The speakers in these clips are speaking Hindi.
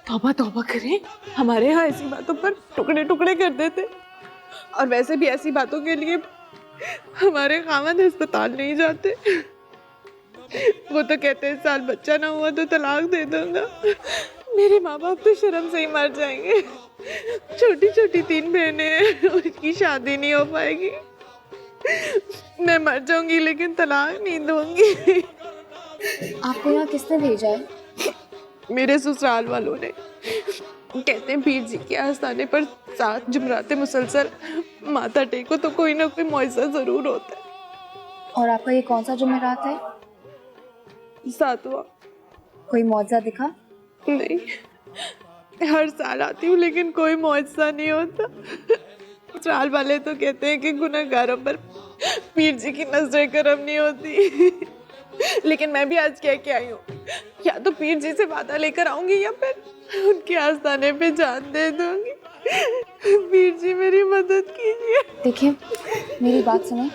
तौबा तौबा करें, हमारे यहाँ ऐसी बातों पर टुकड़े टुकड़े कर देते। और वैसे भी ऐसी बातों के लिए हमारे खामद अस्पताल नहीं जाते। वो तो कहते हैं साल बच्चा ना हुआ तो तलाक दे दूंगा। मेरे माँ बाप तो शर्म से ही मर जाएंगे। छोटी छोटी 3 बहनें हैं, उसकी शादी नहीं हो पाएगी। मैं मर जाऊंगी लेकिन तलाक नहीं दूंगी। आपको यहाँ किसने भेजा है? मेरे ससुराल वालों ने। कहते हैं पीर जी के आस्थाने पर 7 जुमराते मुसलसल माथा टेको तो कोई ना कोई मुआवजा जरूर होता है। और आपका ये कौन सा जुमेरात है? 7वां। कोई मुआवजा दिखा? नहीं, हर साल आती हूँ लेकिन कोई मुआवजा नहीं होता। ससुराल वाले तो कहते हैं कि गुनहगारों पर पीर जी की नजर करम नहीं होती। लेकिन मैं भी आज कह के आई हूँ, या तो पीर जी से वादा लेकर आऊंगी या फिर उनके आस्थाने पे जान दे दूंगी। पीर जी मेरी मदद कीजिए। देखिए मेरी बात सुने,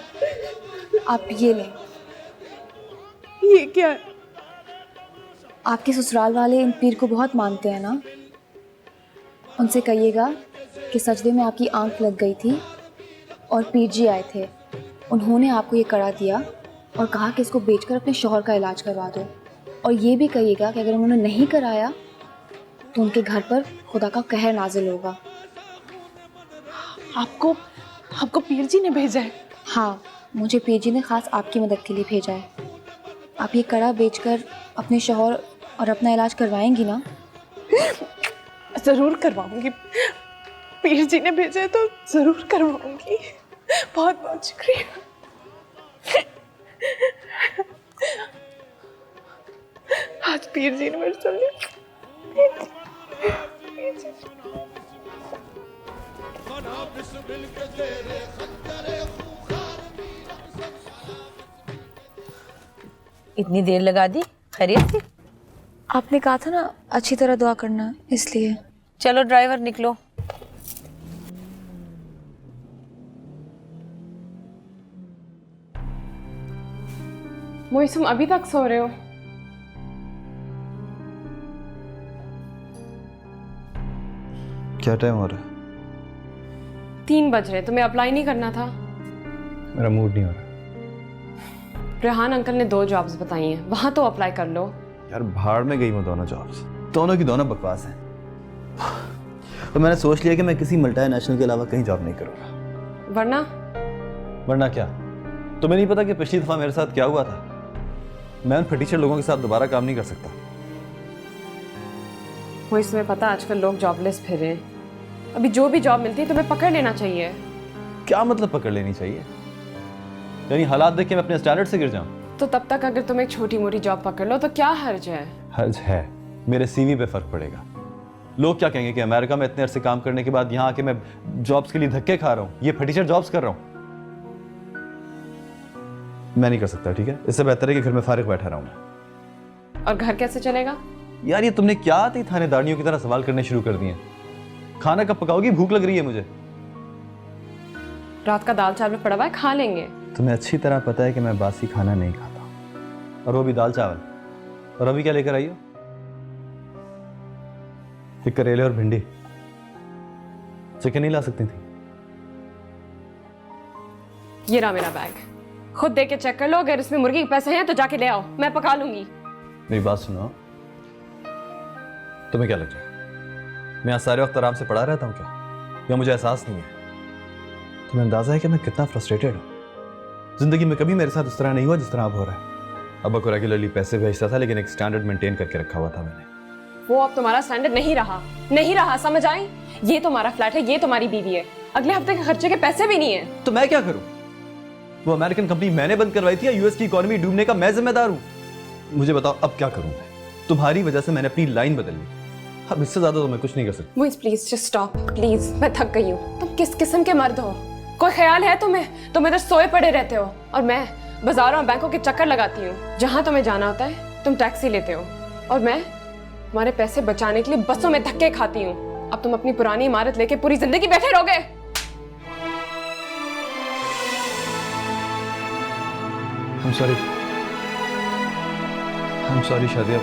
आप ये लें। ये क्या है? आपके ससुराल वाले इन पीर को बहुत मानते हैं ना, उनसे कहिएगा कि सजदे में आपकी आंख लग गई थी और पीर जी आए थे, उन्होंने आपको ये कड़ा दिया और कहा कि इसको बेचकर अपने शौहर का इलाज करवा दो। और ये भी कहिएगा कि अगर उन्होंने नहीं कराया तो उनके घर पर खुदा का कहर नाजिल होगा। आपको पीर जी ने भेजा है? हाँ, मुझे पीर जी ने खास आपकी मदद के लिए भेजा है। आप ये कड़ा बेचकर अपने शौहर और अपना इलाज करवाएंगी ना? जरूर करवाऊंगी। पीर जी ने भेजा है तो जरूर करवाऊंगी। बहुत बहुत शुक्रिया। आज पीर जी ने मेरे सुन लिया। इतनी देर लगा दी, खैरियत थी? आपने कहा था ना अच्छी तरह दुआ करना, इसलिए। चलो ड्राइवर निकलो। मोइस, तुम अभी तक सो रहे हो? क्या टाइम हो रहा है? 3 बज रहे। तुम्हें अप्लाई नहीं करना था? मेरा मूड नहीं हो रहा। रेहान अंकल ने 2 जॉब्स बताई हैं, वहां तो अप्लाई कर लो। यार भाड़ में गई वो दोनों जॉब्स, दोनों की दोनों बकवास हैं। तो मैंने सोच लिया कि मैं किसी मल्टीनेशनल के अलावा कहीं जॉब नहीं करूँगा। वरना क्या? तुम्हें नहीं पता कि पिछली दफा मेरे साथ क्या हुआ था? मैं उन फटीचर लोगों के साथ दोबारा काम नहीं कर सकता। वो इसमें पता, आजकल लोग जॉबलेस फिर रहे हैं। अभी जो भी जॉब मिलती है तुम्हें पकड़ लेना चाहिए। क्या मतलब पकड़ लेनी चाहिए? यानी हालात देख के मैं अपने स्टैंडर्ड से गिर जाऊं? तो तब तक अगर तुम एक छोटी मोटी जॉब पकड़ लो तो क्या हर्ज है? हर्ज है, मेरे सीवी पे फर्क पड़ेगा। लोग क्या कहेंगे कि अमेरिका में इतने अरसे काम करने के बाद यहाँ आके मैं जॉब्स के लिए धक्के खा रहा हूँ, ये फटीचर जॉब्स कर रहा हूँ। मैं नहीं कर सकता, ठीक है? इससे बेहतर है कि घर में फारिग बैठा रहूँ मैं। और घर कैसे चलेगा? यार ये तुमने क्या आती थानेदारनियों की तरह सवाल करने शुरू कर दिए? खाना कब पकाओगी? भूख लग रही है मुझे। रात का दाल चावल पड़ा हुआ है, खा लेंगे। तुम्हें अच्छी तरह पता है कि मैं बासी खाना नहीं खाता, और वो भी दाल चावल। और अभी क्या लेकर आई हो? ये करेले और भिंडी। चिकन नहीं ला सकती थी? ये रहा मेरा बैग, खुद देख के चेक कर लो। अगर इसमें मुर्गी के पैसे हैं तो जाके ले आओ, मैं पका लूंगी। मेरी बात सुनो, तुम्हें क्या लग रहा है मैं यहाँ सारे वक्त आराम से पड़ा रहता हूँ क्या? या मुझे एहसास नहीं है? तुम्हें अंदाजा है कि मैं कितना फ्रस्ट्रेटेड हूँ? जिंदगी में कभी मेरे साथ उस तरह नहीं हुआ जिस तरह अब हो रहा है। अब को रेगुलरली पैसे भेजता था, लेकिन एक स्टैंडर्ड मेंटेन करके रखा हुआ था मैंने। वो अब तुम्हारा स्टैंडर्ड नहीं रहा, नहीं रहा, समझ आई? ये तुम्हारा फ्लैट है, ये तुम्हारी बीवी है, अगले हफ्ते के खर्चे के पैसे भी नहीं है। तो मैं क्या करूं? वो अमेरिकन कंपनी मैंने बंद करवाई थी या यूएस की इकोनॉमी डूबने का मैं जिम्मेदार हूं? मुझे बताओ अब क्या करूं मैं? तुम्हारी वजह से मैंने अपनी लाइन बदल ली, अब इससे ज्यादा तो मैं कुछ नहीं कर सकता। मुझे प्लीज जस्ट स्टॉप प्लीज, मैं थक गई हूँ। तुम किस किस्म के मर्द हो? कोई ख्याल है तुम्हें? तुम इधर सोए पड़े रहते हो और मैं बाजारों और बैंकों के चक्कर लगाती हूँ। जहाँ तुम्हें जाना होता है तुम टैक्सी लेते हो और मैं तुम्हारे पैसे बचाने के लिए बसों में धक्के खाती हूँ। अब तुम अपनी पुरानी इमारत लेके पूरी जिंदगी बैठे रहोगे। I'm sorry Shadiya.